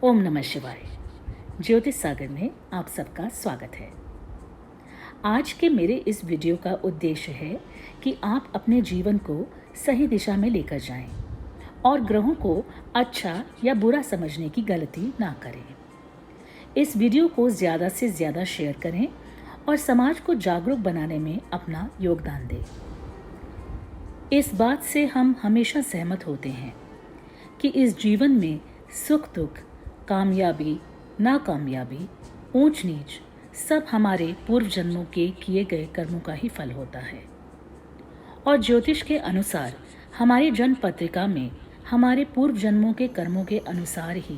ओम नमः शिवाय। ज्योतिष सागर में आप सबका स्वागत है। आज के मेरे इस वीडियो का उद्देश्य है कि आप अपने जीवन को सही दिशा में लेकर जाएं और ग्रहों को अच्छा या बुरा समझने की गलती ना करें। इस वीडियो को ज़्यादा से ज़्यादा शेयर करें और समाज को जागरूक बनाने में अपना योगदान दें। इस बात से हम हमेशा सहमत होते हैं कि इस जीवन में सुख दुख, कामयाबी, नाकामयाबी, ऊंच नीच सब हमारे पूर्व जन्मों के किए गए कर्मों का ही फल होता है। और ज्योतिष के अनुसार हमारी जन्म पत्रिका में हमारे पूर्व जन्मों के कर्मों के अनुसार ही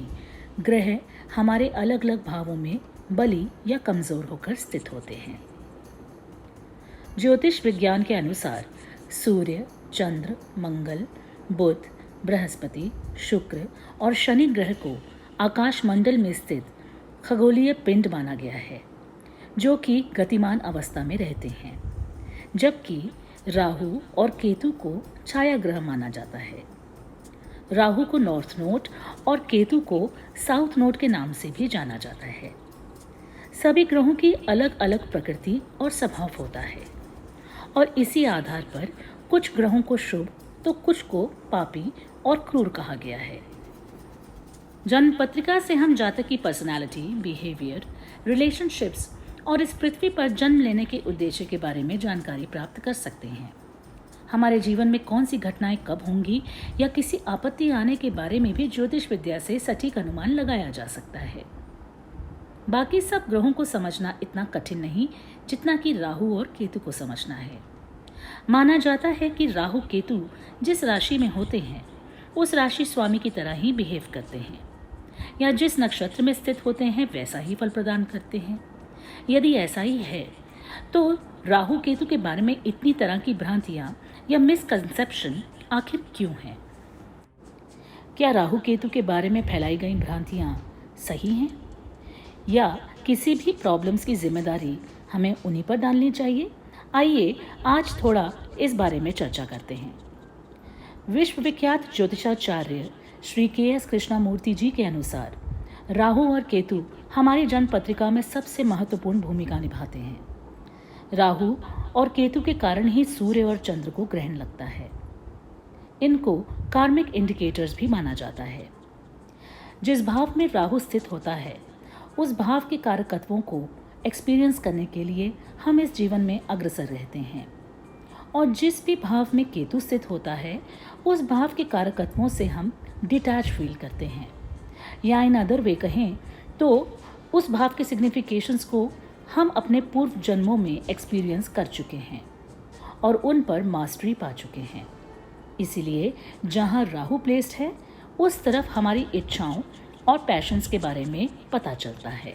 ग्रह हमारे अलग अलग भावों में बली या कमज़ोर होकर स्थित होते हैं। ज्योतिष विज्ञान के अनुसार सूर्य, चंद्र, मंगल, बुध, बृहस्पति, शुक्र और शनि ग्रह को आकाश मंडल में स्थित खगोलीय पिंड माना गया है, जो कि गतिमान अवस्था में रहते हैं, जबकि राहु और केतु को छाया ग्रह माना जाता है। राहु को नॉर्थ नोड और केतु को साउथ नोड के नाम से भी जाना जाता है। सभी ग्रहों की अलग अलग प्रकृति और स्वभाव होता है और इसी आधार पर कुछ ग्रहों को शुभ तो कुछ को पापी और क्रूर कहा गया है। जन्म पत्रिका से हम जातक की पर्सनालिटी, बिहेवियर, रिलेशनशिप्स और इस पृथ्वी पर जन्म लेने के उद्देश्य के बारे में जानकारी प्राप्त कर सकते हैं। हमारे जीवन में कौन सी घटनाएं कब होंगी या किसी आपत्ति आने के बारे में भी ज्योतिष विद्या से सटीक अनुमान लगाया जा सकता है। बाकी सब ग्रहों को समझना इतना कठिन नहीं जितना कि राहु और केतु को समझना है। माना जाता है कि राहु केतु जिस राशि में होते हैं उस राशि स्वामी की तरह ही बिहेव करते हैं, या जिस नक्षत्र में स्थित होते हैं वैसा ही फल प्रदान करते हैं। यदि ऐसा ही है तो राहु केतु के बारे में इतनी तरह की भ्रांतियां या मिसकंसेप्शन आखिर क्यों हैं? क्या राहु केतु के बारे में फैलाई गई भ्रांतियां सही हैं, या किसी भी प्रॉब्लम्स की जिम्मेदारी हमें उन्हीं पर डालनी चाहिए? आइए आज थोड़ा इस बारे में चर्चा करते हैं। विश्व विख्यात ज्योतिषाचार्य श्री के.एस. कृष्णामूर्ति जी के अनुसार राहु और केतु हमारी जन्म पत्रिका में सबसे महत्वपूर्ण भूमिका निभाते हैं। राहु और केतु के कारण ही सूर्य और चंद्र को ग्रहण लगता है। इनको कार्मिक इंडिकेटर्स भी माना जाता है। जिस भाव में राहु स्थित होता है उस भाव के कारकत्वों को एक्सपीरियंस करने के लिए हम इस जीवन में अग्रसर रहते हैं, और जिस भी भाव में केतु स्थित होता है उस भाव के कारकत्वों से हम डिटैच फील करते हैं, या इन अदर वे कहें तो उस भाव के सिग्निफिकेशंस को हम अपने पूर्व जन्मों में एक्सपीरियंस कर चुके हैं और उन पर मास्टरी पा चुके हैं। इसीलिए जहाँ राहु प्लेस्ड है उस तरफ हमारी इच्छाओं और पैशंस के बारे में पता चलता है।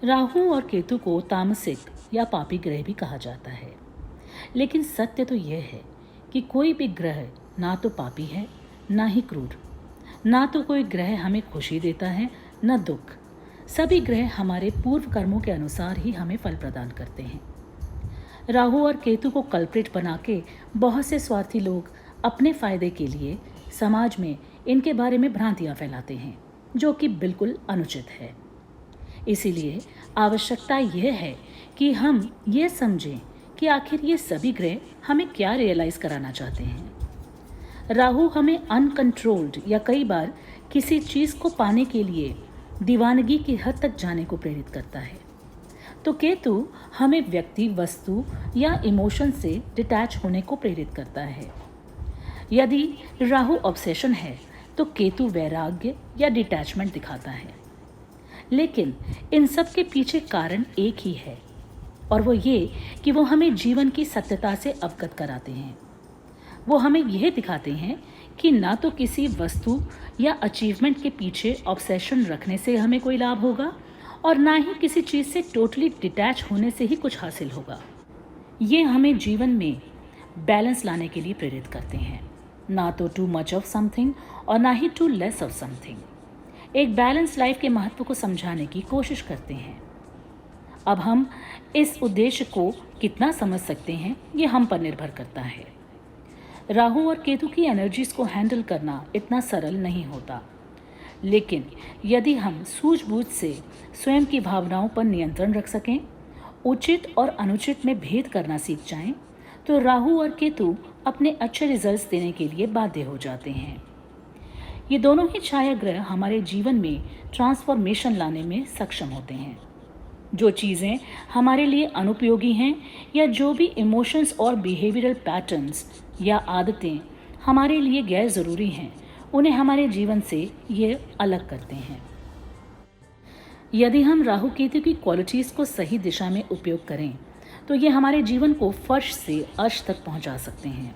राहु और केतु को तामसिक या पापी ग्रह भी कहा जाता है, लेकिन सत्य तो यह है कि कोई भी ग्रह ना तो पापी है ना ही क्रूर। ना तो कोई ग्रह हमें खुशी देता है न दुख। सभी ग्रह हमारे पूर्व कर्मों के अनुसार ही हमें फल प्रदान करते हैं। राहु और केतु को कल्प्रिट बना के बहुत से स्वार्थी लोग अपने फायदे के लिए समाज में इनके बारे में भ्रांतियां फैलाते हैं, जो कि बिल्कुल अनुचित है। इसीलिए आवश्यकता यह है कि हम ये समझें कि आखिर ये सभी ग्रह हमें क्या रियलाइज कराना चाहते हैं। राहु हमें अनकंट्रोल्ड या कई बार किसी चीज़ को पाने के लिए दीवानगी की हद तक जाने को प्रेरित करता है, तो केतु हमें व्यक्ति, वस्तु या इमोशन से डिटैच होने को प्रेरित करता है। यदि राहु ऑब्सेशन है तो केतु वैराग्य या डिटैचमेंट दिखाता है। लेकिन इन सब के पीछे कारण एक ही है, और वो ये कि वो हमें जीवन की सत्यता से अवगत कराते हैं। वो हमें यह दिखाते हैं कि ना तो किसी वस्तु या अचीवमेंट के पीछे ऑब्सेशन रखने से हमें कोई लाभ होगा, और ना ही किसी चीज़ से टोटली डिटैच होने से ही कुछ हासिल होगा। ये हमें जीवन में बैलेंस लाने के लिए प्रेरित करते हैं, ना तो टू मच ऑफ समथिंग और ना ही टू लेस ऑफ समथिंग। एक बैलेंस लाइफ के महत्व को समझाने की कोशिश करते हैं। अब हम इस उद्देश्य को कितना समझ सकते हैं ये हम पर निर्भर करता है। राहु और केतु की एनर्जीज को हैंडल करना इतना सरल नहीं होता। लेकिन यदि हम सूझबूझ से स्वयं की भावनाओं पर नियंत्रण रख सकें, उचित और अनुचित में भेद करना सीख जाएं, तो राहु और केतु अपने अच्छे रिजल्ट्स देने के लिए बाध्य हो जाते हैं। ये दोनों ही छाया ग्रह हमारे जीवन में ट्रांसफॉर्मेशन लाने में सक्षम होते हैं। जो चीज़ें हमारे लिए अनुपयोगी हैं या जो भी इमोशंस और बिहेवियरल पैटर्न्स या आदतें हमारे लिए गैर ज़रूरी हैं, उन्हें हमारे जीवन से ये अलग करते हैं। यदि हम राहु केतु की क्वालिटीज़ को सही दिशा में उपयोग करें तो ये हमारे जीवन को फर्श से अर्श तक पहुंचा सकते हैं।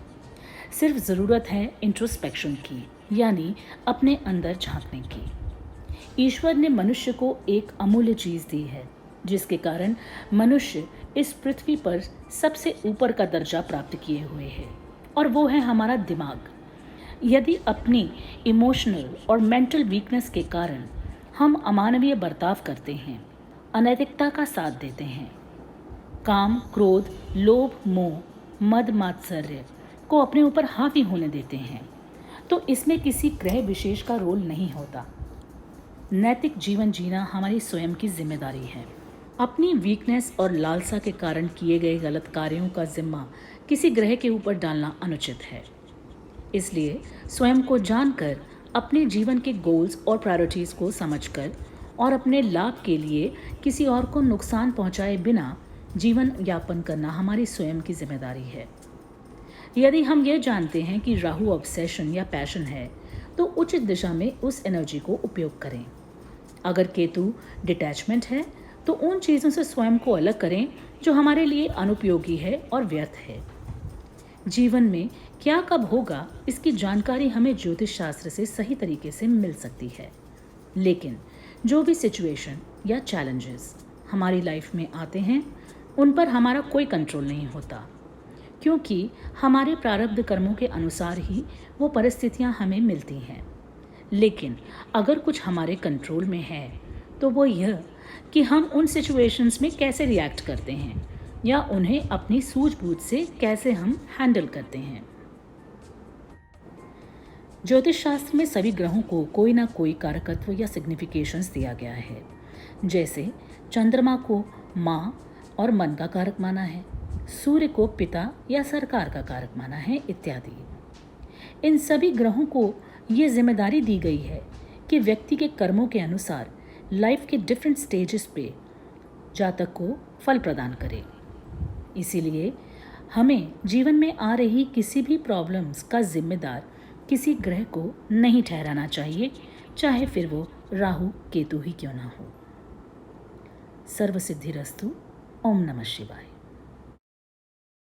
सिर्फ ज़रूरत है इंट्रोस्पेक्शन की, यानी अपने अंदर झांकने की। ईश्वर ने मनुष्य को एक अमूल्य चीज़ दी है, जिसके कारण मनुष्य इस पृथ्वी पर सबसे ऊपर का दर्जा प्राप्त किए हुए है, और वो है हमारा दिमाग। यदि अपनी इमोशनल और मेंटल वीकनेस के कारण हम अमानवीय बर्ताव करते हैं, अनैतिकता का साथ देते हैं, काम, क्रोध, लोभ, मोह, मद, मात्सर्य को अपने ऊपर हावी होने देते हैं, तो इसमें किसी ग्रह विशेष का रोल नहीं होता। नैतिक जीवन जीना हमारी स्वयं की जिम्मेदारी है। अपनी वीकनेस और लालसा के कारण किए गए गलत कार्यों का जिम्मा किसी ग्रह के ऊपर डालना अनुचित है। इसलिए स्वयं को जानकर, अपने जीवन के गोल्स और प्रायोरिटीज़ को समझकर और अपने लाभ के लिए किसी और को नुकसान पहुंचाए बिना जीवन यापन करना हमारी स्वयं की जिम्मेदारी है। यदि हम ये जानते हैं कि राहु ऑब्सेशन या पैशन है, तो उचित दिशा में उस एनर्जी को उपयोग करें। अगर केतु डिटैचमेंट है, तो उन चीज़ों से स्वयं को अलग करें जो हमारे लिए अनुपयोगी है और व्यर्थ है। जीवन में क्या कब होगा, इसकी जानकारी हमें ज्योतिष शास्त्र से सही तरीके से मिल सकती है, लेकिन जो भी सिचुएशन या चैलेंजेस हमारी लाइफ में आते हैं, उन पर हमारा कोई कंट्रोल नहीं होता, क्योंकि हमारे प्रारब्ध कर्मों के अनुसार ही वो परिस्थितियां हमें मिलती हैं। लेकिन अगर कुछ हमारे कंट्रोल में है, तो वो यह कि हम उन सिचुएशंस में कैसे रिएक्ट करते हैं या उन्हें अपनी सूझबूझ से कैसे हम हैंडल करते हैं। ज्योतिष शास्त्र में सभी ग्रहों को कोई ना कोई कारकत्व या सिग्निफिकेशंस दिया गया है। जैसे चंद्रमा को माँ और मन का कारक माना है, सूर्य को पिता या सरकार का कारक माना है, इत्यादि। इन सभी ग्रहों को ये जिम्मेदारी दी गई है कि व्यक्ति के कर्मों के अनुसार लाइफ के डिफरेंट स्टेजेस पे जातक को फल प्रदान करे। इसीलिए हमें जीवन में आ रही किसी भी प्रॉब्लम्स का जिम्मेदार किसी ग्रह को नहीं ठहराना चाहिए, चाहे फिर वो राहु केतु ही क्यों ना हो। सर्वसिद्धिरस्तु। ओम नमः शिवाय।